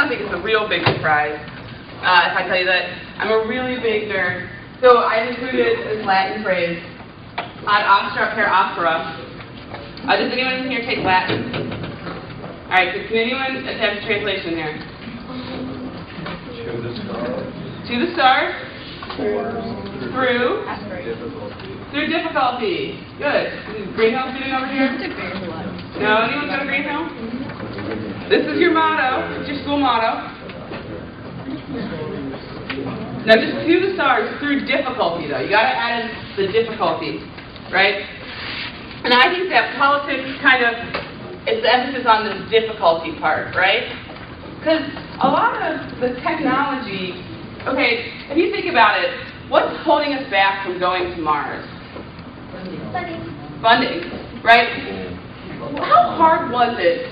don't think it's a real big surprise if I tell you that I'm a really big nerd. So I've included this Latin phrase, ad astra per aspera. Does anyone in here take Latin? All right, so can anyone attempt translation here? To the stars. To the stars. Through. Difficulty. Through difficulty. Good. Greenhill sitting over here? No, anyone go to Greenhill? This is your motto. It's your school motto. Now just to the stars through difficulty, though. You got to add in the difficulty, right? And I think that politics kind of, it's the emphasis on the difficulty part, right? Because a lot of the technology, okay, if you think about it, what's holding us back from going to Mars? Funding, right? How hard was it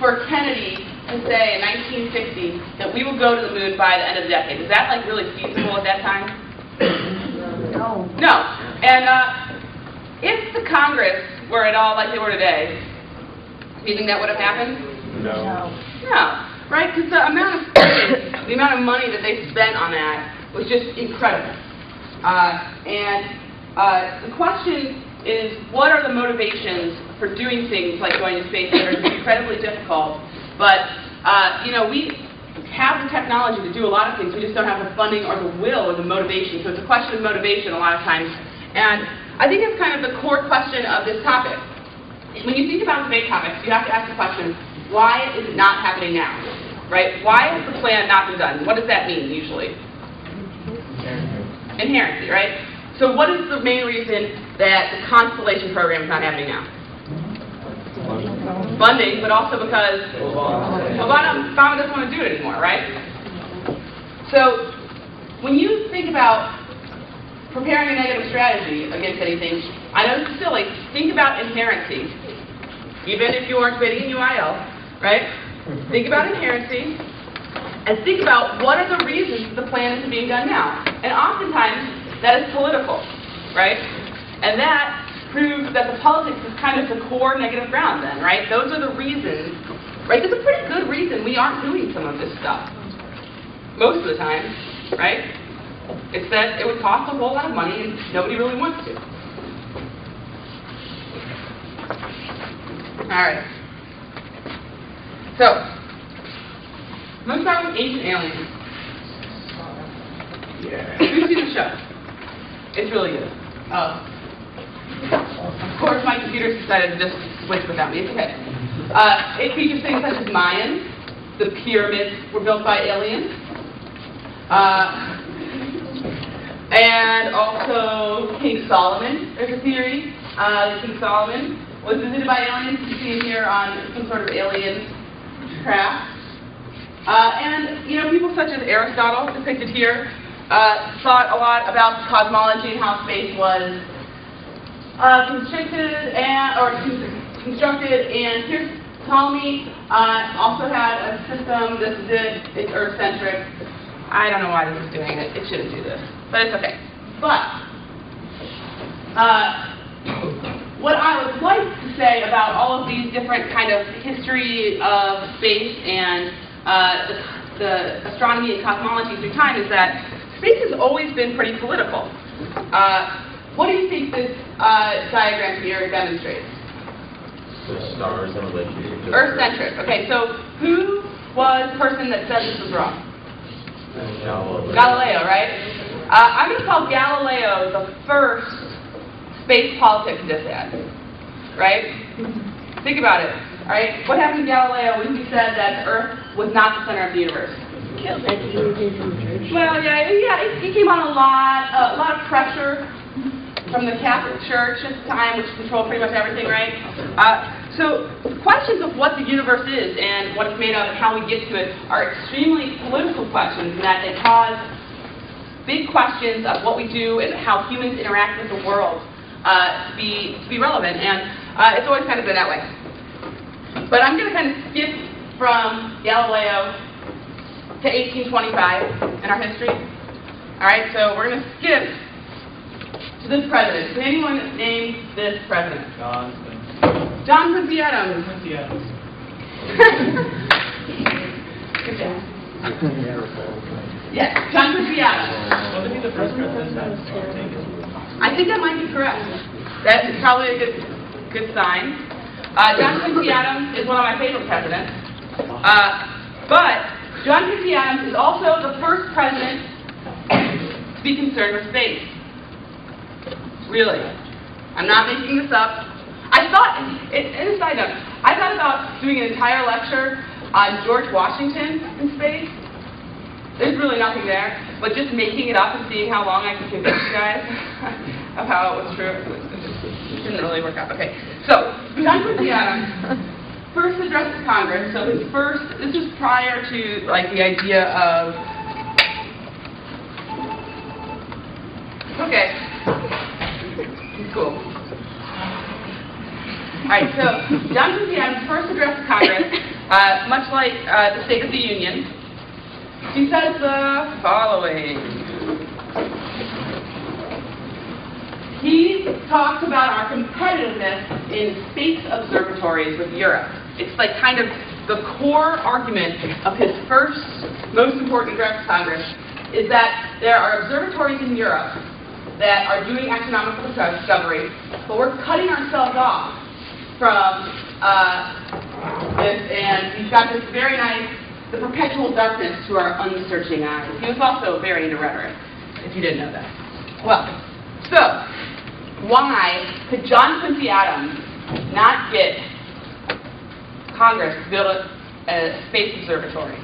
for Kennedy to say in 1960 that we will go to the moon by the end of the decade? Was that like really feasible at that time? No. No. And if the Congress were at all like they were today, do you think that would have happened? No. No. Right? Because the amount of funding, the amount of money that they spent on that was just incredible. The question is, what are the motivations for doing things like going to space that are incredibly difficult? But, we have the technology to do a lot of things. We just don't have the funding or the will or the motivation. So it's a question of motivation a lot of times. And I think it's kind of the core question of this topic. When you think about debate topics, you have to ask the question, why is it not happening now? Right? Why has the plan not been done? What does that mean, usually? Inherency, right? So what is the main reason that the Constellation program is not happening now? Funding, but also because Obama doesn't want to do it anymore, right? So when you think about preparing a negative strategy against anything, I know it's silly, think about inherency. Even if you aren't debating in UIL, right? Think about inherency, and think about what are the reasons the plan isn't being done now. And oftentimes, that is political, right? And that proves that the politics is kind of the core negative ground then, right? Those are the reasons, right? There's a pretty good reason we aren't doing some of this stuff. Most of the time, right? It's that it would cost a whole lot of money and nobody really wants to. Alright. So, let's start with Ancient Aliens. Yeah. Who's seen the show? It's really good. Of course, my computer decided to just switch without me. It's okay. It features things such as Mayans. The pyramids were built by aliens. And also King Solomon. There's a theory that King Solomon was visited by aliens. You see him here on some sort of alien craft. And, people such as Aristotle, depicted here, thought a lot about cosmology and how space was constructed. And here's Ptolemy, also had a system. This is it. It's Earth-centric. I don't know why this is doing it. It shouldn't do this, but it's okay. But what I would like to say about all of these different kind of history of space and the astronomy and cosmology through time is that space has always been pretty political. What do you think this diagram here demonstrates? The stars in relationship to Earth-centric. Okay, so who was the person that said this was wrong? Galileo, right? I'm going to call Galileo the first space politics dissad, right? Think about it, all right? What happened to Galileo when he said that the Earth was not the center of the universe? Well, he came on a lot of pressure from the Catholic Church at the time, which controlled pretty much everything, right? So questions of what the universe is and what it's made of and how we get to it are extremely political questions in that they cause big questions of what we do and how humans interact with the world to be relevant. And it's always kind of been that way. But I'm going to kind of skip from Galileo to 1825 in our history. All right, so we're going to skip to this president. Can anyone name this president? John Quincy Adams. Good job. Yes, John Quincy Adams. Wasn't he the first president that I think that might be correct. That is probably a good sign. John Quincy Adams is one of my favorite presidents. But John Quincy Adams is also the first president to be concerned with space. Really. I'm not making this up. I thought, in a side note, I thought about doing an entire lecture on George Washington in space. There's really nothing there, but just making it up and seeing how long I could convince you guys of how it was true. It didn't really work out. Okay, so John Quincy Adams first addressed Congress. So his first, this was prior to like the idea of, okay, cool. All right, so John Quincy Adams first addressed Congress, much like the State of the Union. He says the following. He talks about our competitiveness in space observatories with Europe. It's like kind of the core argument of his first, most important address to Congress is that there are observatories in Europe that are doing astronomical discovery, but we're cutting ourselves off from this, and he's got this very nice, the perpetual darkness to our unsearching eyes. He was also very into rhetoric, if you didn't know that. Well, so, why could John Quincy Adams not get Congress to build a space observatory?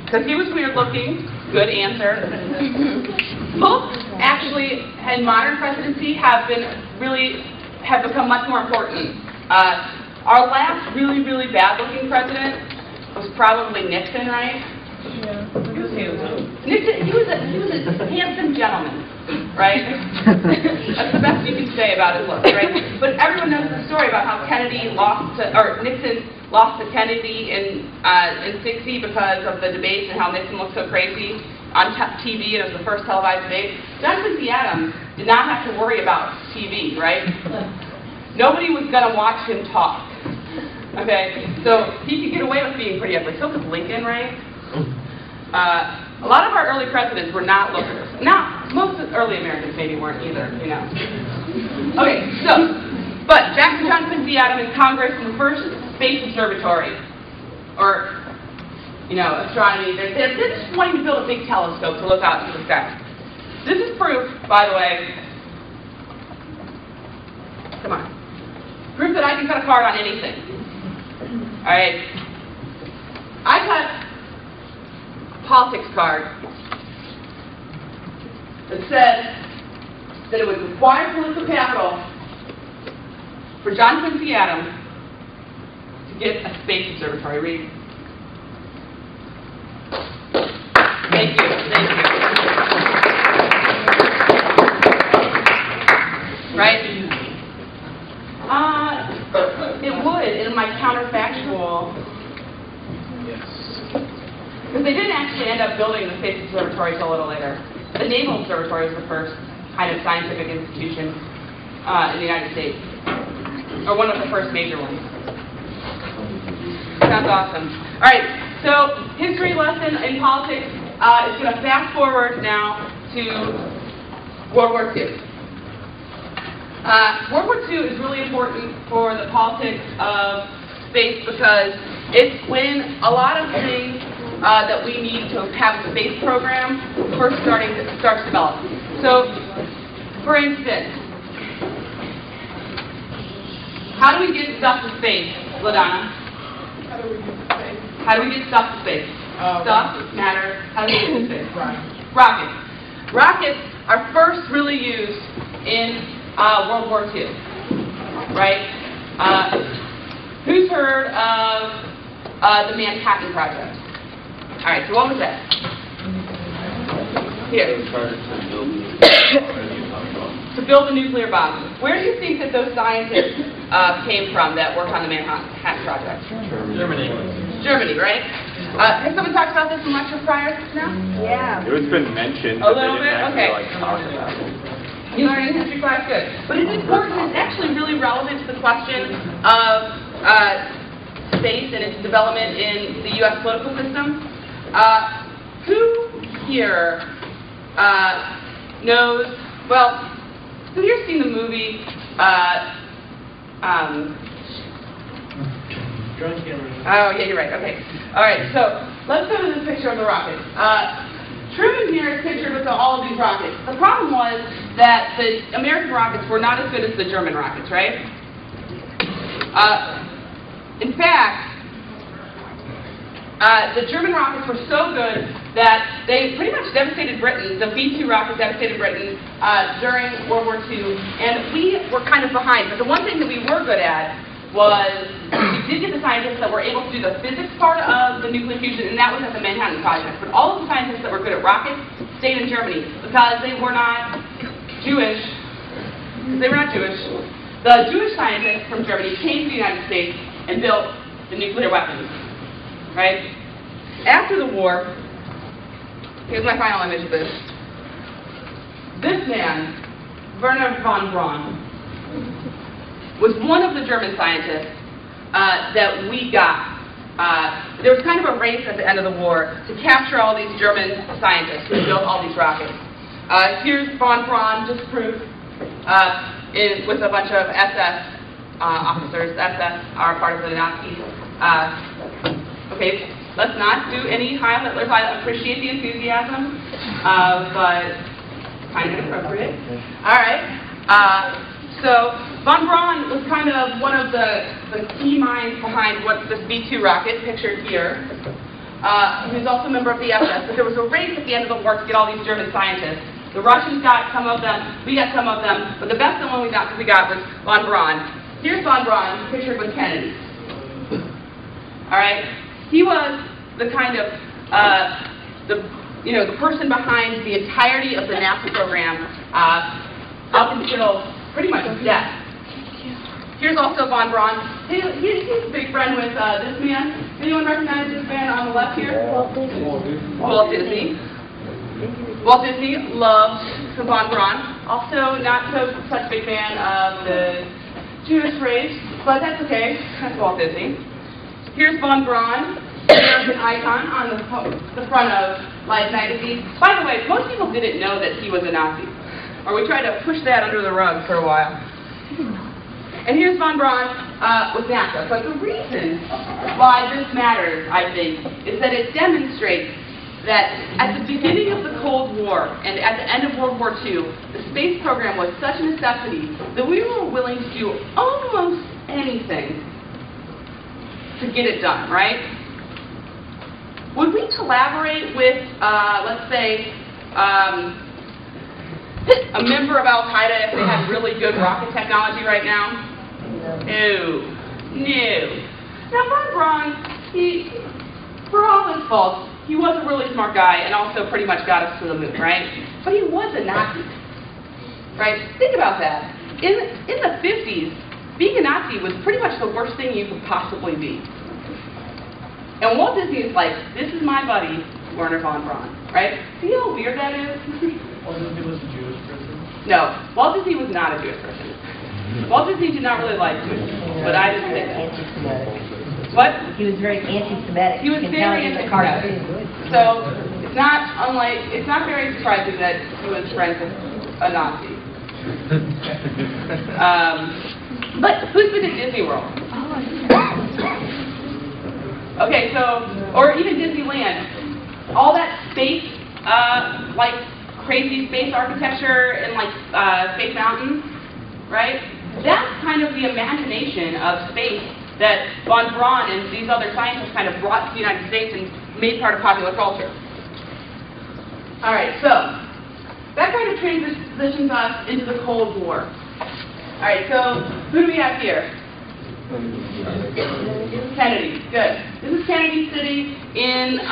Because he was weird looking. Good answer. Books actually in modern presidency have become much more important. Our last really bad looking president was probably Nixon, right? Yeah. Nixon, he was a handsome gentleman, right? That's the best you can say about his looks, right? But everyone knows the story about how Nixon lost to Kennedy in '60 because of the debates and how Nixon looked so crazy on TV, and it was the first televised debate. John Quincy Adams did not have to worry about TV, right? Nobody was going to watch him talk. Okay, so he could get away with being pretty ugly. So was Lincoln, right? A lot of our early presidents were not lookers. Now, most of the early Americans maybe weren't either, you know. Okay, so, but John Quincy Adams in Congress in the first space observatory, or, you know, astronomy. They're just wanting to build a big telescope to look out into the sky. This is proof, by the way. Come on. Proof that I can cut a card on anything. All right. I cut a politics card that said that it would require political capital for John Quincy Adams to get a space observatory. Read. Thank you. Thank you. Right? It would in my counterfactual. Yes. Because they didn't actually end up building the space observatory until a little later. The Naval Observatory was the first kind of scientific institution in the United States, or one of the first major ones. Sounds awesome. All right, so history lesson in politics is going to fast forward now to World War II. World War II is really important for the politics of space because it's when a lot of things that we need to have a space program first starts to develop. So, for instance, how do we get stuff to space, LaDonna? How do we get stuff to space? Stuff, matter, how do we get to space? Rockets. Rockets are first really used in World War II, right? Who's heard of the Manhattan Project? All right, so what was that? Here. To build a nuclear bomb. Where do you think that those scientists came from that worked on the Manhattan Project? Germany. Germany, right? Has someone talked about this in lecture prior now? Yeah. It's been mentioned, A but they little didn't bit? actually Okay. talk about it. You learned in history class, good. But it's important, it's actually really relevant to the question of space and its development in the U.S. political system. Who here knows, well, who here's seen the movie, oh, yeah, you're right, okay. All right, so let's go to this picture of the rocket. Truman here is pictured with all of these rockets. The problem was that the American rockets were not as good as the German rockets, right? In fact, the German rockets were so good that they pretty much devastated Britain. The V-2 rocket devastated Britain during World War II, and we were kind of behind. But the one thing that we were good at was we did get the scientists that were able to do the physics part of the nuclear fusion, and that was at the Manhattan Project. But all of the scientists that were good at rockets stayed in Germany because they were not Jewish. They were not Jewish. The Jewish scientists from Germany came to the United States and built the nuclear weapons. Right? After the war, here's my final image of this. This man, Vernon Von Braun, was one of the German scientists that we got. There was kind of a race at the end of the war to capture all these German scientists who built all these rockets. Here's Von Braun, just proof, with a bunch of SS officers. SS are part of the Nazis. Okay, let's not do any Heil Hitlers. I appreciate the enthusiasm, but kind of inappropriate. All right. So Von Braun was kind of one of the key minds behind what this V-2 rocket, pictured here. He was also a member of the SS, but there was a race at the end of the war to get all these German scientists. The Russians got some of them, we got some of them, but the best one we got was Von Braun. Here's Von Braun, pictured with Kennedy. All right, he was the kind of the person behind the entirety of the NASA program up until pretty much death. Here's also Von Braun. He's a big friend with this man. Anyone recognize this man on the left here? Walt Disney. Walt Disney loved Von Braun. Also, not such a big fan of the Jewish race, but that's okay. That's Walt Disney. Here's Von Braun, American icon on the front of Life magazine. By the way, most people didn't know that he was a Nazi, or we tried to push that under the rug for a while. And here's Von Braun with NASA. But the reason why this matters, I think, is that it demonstrates that at the beginning of the Cold War and at the end of World War II, the space program was such a necessity that we were willing to do almost anything to get it done, right? Would we collaborate with, let's say, a member of Al-Qaeda if they had really good rocket technology right now? No. Now, Von Braun, for all his faults, he was a really smart guy and also pretty much got us to the moon, right? But he was a Nazi, right? Think about that. In the 50s, being a Nazi was pretty much the worst thing you could possibly be. And Walt Disney is like, this is my buddy, Werner Von Braun, right? See how weird that is? Walt Disney was a Jewish person? No, Walt Disney was not a Jewish person. Walt Disney did not really like Jewish people, but I didn't think that. What? He was very anti-Semitic. He was very anti-Semitic. So it's not very surprising that he was friends with a Nazi. But who's been to Disney World? Okay, so, or even Disneyland. All that space, like crazy space architecture and like Space Mountain, right? That's kind of the imagination of space that Von Braun and these other scientists kind of brought to the United States and made part of popular culture. All right, so that kind of transitions us into the Cold War. All right, so who do we have here? Kennedy. Good. This is Kennedy sitting in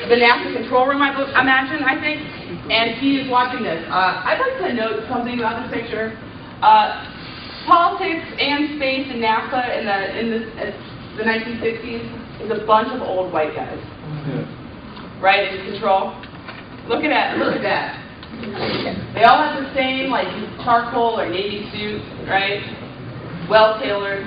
the NASA control room, I imagine, I think, and he is watching this. I'd like to note something about this picture. Politics and space and NASA in the 1960s is a bunch of old white guys, right, in control. Look at that. They all have the same like charcoal or navy suit, right? Well tailored.